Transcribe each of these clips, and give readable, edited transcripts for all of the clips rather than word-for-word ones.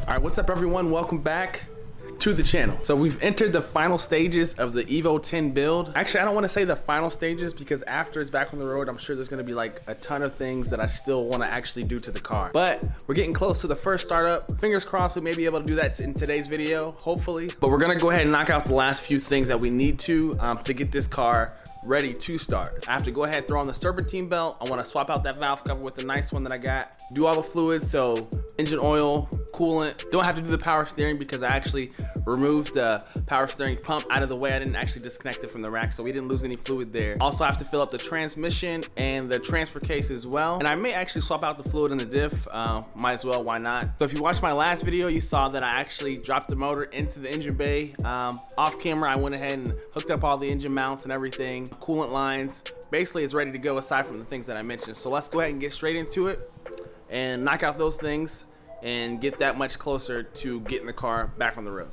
All right, what's up everyone? Welcome back to the channel. So we've entered the final stages of the Evo 10 build. Actually, I don't want to say the final stages because after it's back on the road, I'm sure there's going to be like a ton of things that I still want to actually do to the car. But we're getting close to the first startup. Fingers crossed we may be able to do that in today's video, hopefully. But we're going to go ahead and knock out the last few things that we need to get this car ready to start. I have to go ahead and throw on the serpentine belt. I want to swap out that valve cover with the nice one that I got. Do all the fluids, so engine oil, coolant. Don't have to do the power steering because I actually removed the power steering pump out of the way. I didn't actually disconnect it from the rack, so we didn't lose any fluid there. Also have to fill up the transmission and the transfer case as well. And I may actually swap out the fluid in the diff. Might as well, why not? So if you watched my last video, you saw that I actually dropped the motor into the engine bay. Off camera, I went ahead and hooked up all the engine mounts and everything, coolant lines. Basically, it's ready to go aside from the things that I mentioned. So let's go ahead and get straight into it and knock out those things and get that much closer to getting the car back on the road.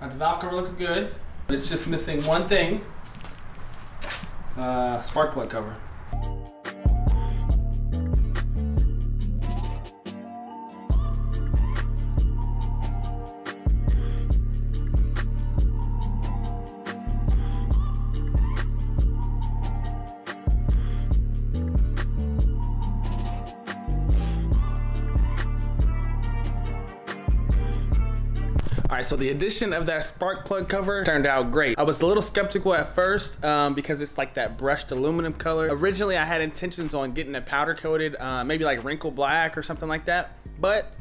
The valve cover looks good, but it's just missing one thing, spark plug cover. Alright, so the addition of that spark plug cover turned out great. I was a little skeptical at first because it's like that brushed aluminum color. Originally, I had intentions on getting it powder coated, maybe like wrinkle black or something like that. But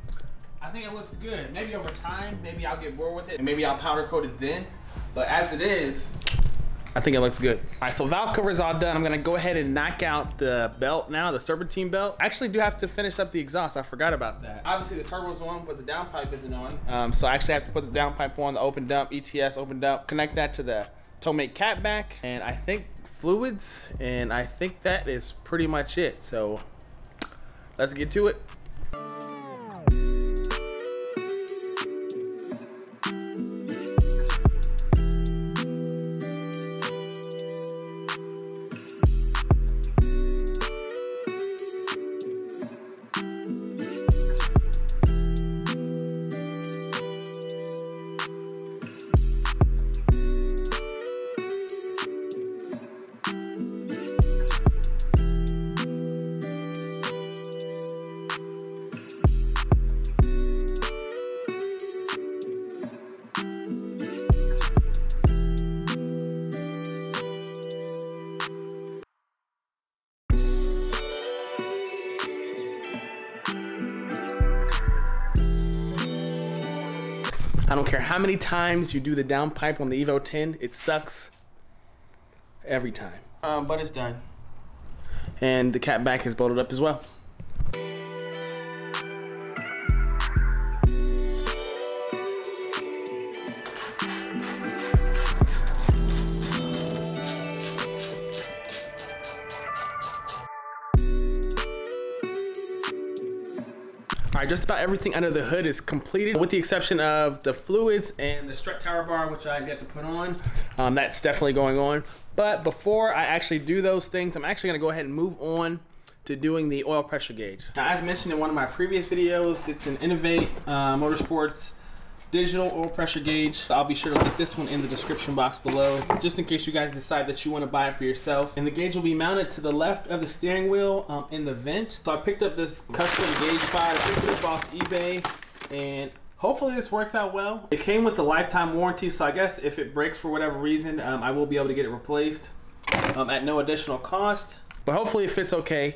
I think it looks good. Maybe over time, maybe I'll get bored with it and maybe I'll powder coat it then. But as it is, I think it looks good. All right, so valve cover is all done. I'm gonna go ahead and knock out the belt now, the serpentine belt. I actually do have to finish up the exhaust. I forgot about that. Obviously the turbo's on, but the downpipe isn't on. So I actually have to put the downpipe on, the open dump, ETS open dump, connect that to the Tow-Mate catback, and I think fluids, and I think that is pretty much it. So let's get to it. I don't care how many times you do the downpipe on the Evo 10, it sucks every time. But it's done. And the cat back is bolted up as well. All right, just about everything under the hood is completed with the exception of the fluids and the strut tower bar, which I've yet to put on. That's definitely going on. But before I actually do those things, I'm actually gonna go ahead and move on to doing the oil pressure gauge. Now, as mentioned in one of my previous videos, it's an Innovate Motorsports digital oil pressure gauge. I'll be sure to link this one in the description box below, just in case you guys decide that you want to buy it for yourself. And the gauge will be mounted to the left of the steering wheel in the vent. So I picked up this custom gauge pad. I picked it up off eBay, and hopefully this works out well. It came with a lifetime warranty, so I guess if it breaks for whatever reason, I will be able to get it replaced at no additional cost. But hopefully it fits okay.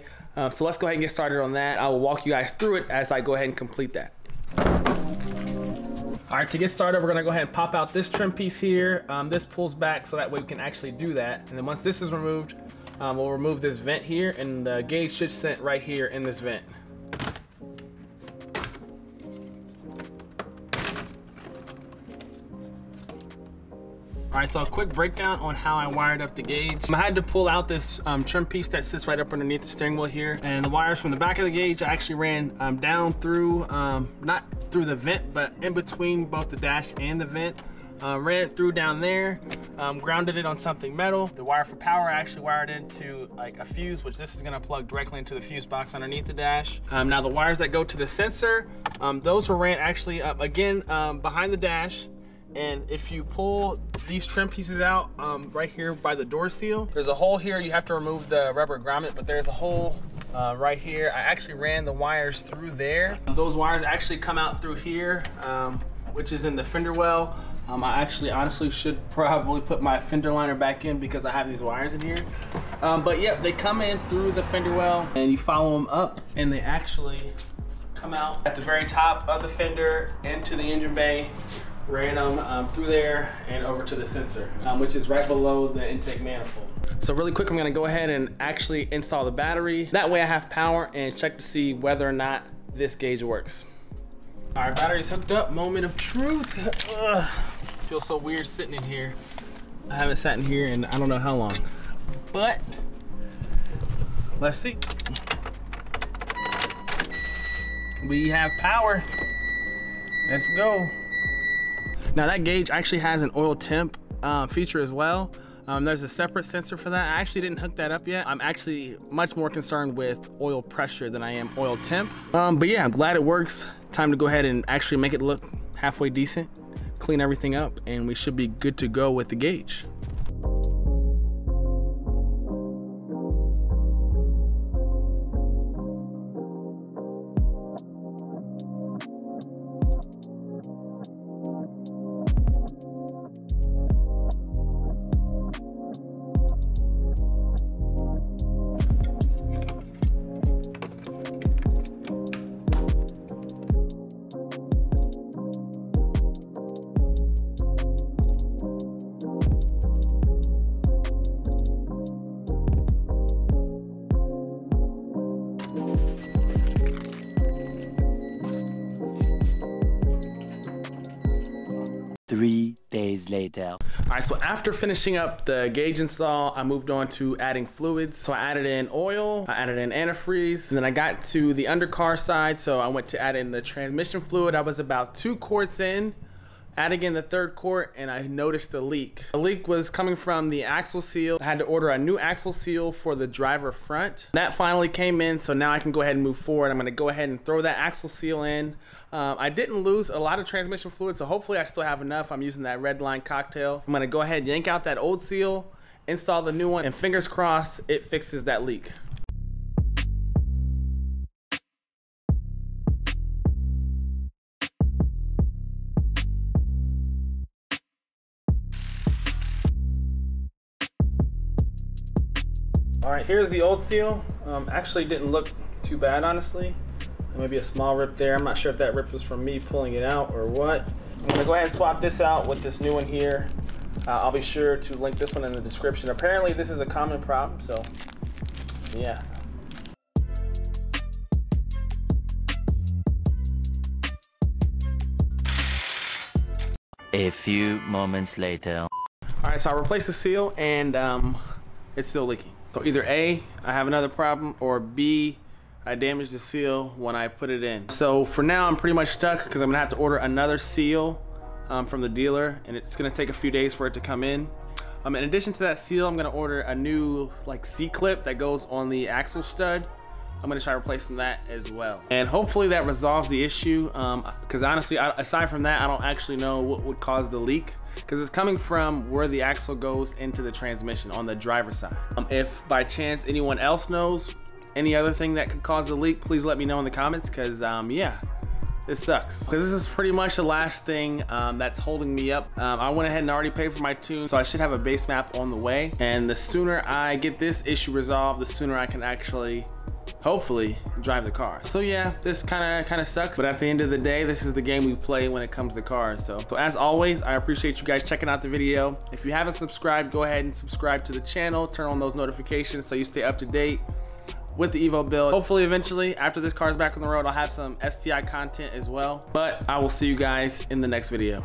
So let's go ahead and get started on that. I will walk you guys through it as I go ahead and complete that. All right, to get started, we're gonna go ahead and pop out this trim piece here. This pulls back so that way we can actually do that. And then once this is removed, we'll remove this vent here, and the gauge should sit right here in this vent. All right, so a quick breakdown on how I wired up the gauge. I had to pull out this trim piece that sits right up underneath the steering wheel here. And the wires from the back of the gauge I actually ran down through, not through the vent, but in between both the dash and the vent. Ran it through down there, grounded it on something metal. The wire for power I actually wired into like a fuse, which this is gonna plug directly into the fuse box underneath the dash. Now the wires that go to the sensor, those were ran actually up again behind the dash. And if you pull these trim pieces out right here by the door seal, there's a hole here. You have to remove the rubber grommet, but there's a hole right here. I actually ran the wires through there. Those wires actually come out through here, which is in the fender well. I actually honestly should probably put my fender liner back in because I have these wires in here. But yep, they come in through the fender well, and you follow them up, and they actually come out at the very top of the fender into the engine bay. Ran them through there and over to the sensor, which is right below the intake manifold. So really quick, I'm gonna go ahead and actually install the battery. That way I have power and check to see whether or not this gauge works. All right, battery's hooked up, moment of truth. Ugh. Feels so weird sitting in here. I haven't sat in here in I don't know how long, but let's see. We have power, let's go. Now that gauge actually has an oil temp feature as well. There's a separate sensor for that. I actually didn't hook that up yet. I'm actually much more concerned with oil pressure than I am oil temp. But yeah, I'm glad it works. Time to go ahead and actually make it look halfway decent, clean everything up, and we should be good to go with the gauge. Three days later. All right, so after finishing up the gauge install, I moved on to adding fluids. So I added in oil, I added in antifreeze, and then I got to the undercar side, so I went to add in the transmission fluid. I was about 2 quarts in, adding in the 3rd quart, and I noticed a leak. The leak was coming from the axle seal. I had to order a new axle seal for the driver front. That finally came in, so now I can go ahead and move forward. I'm gonna go ahead and throw that axle seal in. I didn't lose a lot of transmission fluid, so hopefully I still have enough. I'm using that Redline cocktail. I'm gonna go ahead and yank out that old seal, install the new one, and fingers crossed it fixes that leak. All right, here's the old seal. Actually didn't look too bad, honestly. Maybe a small rip there. I'm not sure if that rip was from me pulling it out or what. I'm gonna go ahead and swap this out with this new one here. I'll be sure to link this one in the description. Apparently this is a common problem, so yeah. A few moments later. All right, so I replaced the seal and it's still leaking. So either A, I have another problem, or B, I damaged the seal when I put it in. So for now, I'm pretty much stuck because I'm gonna have to order another seal from the dealer, and it's gonna take a few days for it to come in. In addition to that seal, I'm gonna order a new like C-clip that goes on the axle stud. I'm gonna try replacing that as well. And hopefully that resolves the issue, because honestly, aside from that, I don't actually know what would cause the leak, because it's coming from where the axle goes into the transmission on the driver's side. If by chance anyone else knows any other thing that could cause the leak, please let me know in the comments, because yeah, this sucks. Because this is pretty much the last thing that's holding me up. I went ahead and already paid for my tune, so I should have a base map on the way. And the sooner I get this issue resolved, the sooner I can actually, hopefully, drive the car. So yeah, this kind of sucks, but at the end of the day, this is the game we play when it comes to cars. So as always, I appreciate you guys checking out the video. If you haven't subscribed, go ahead and subscribe to the channel, turn on those notifications so you stay up to date with the Evo build. Hopefully eventually, after this car's back on the road, I'll have some STI content as well. But I will see you guys in the next video.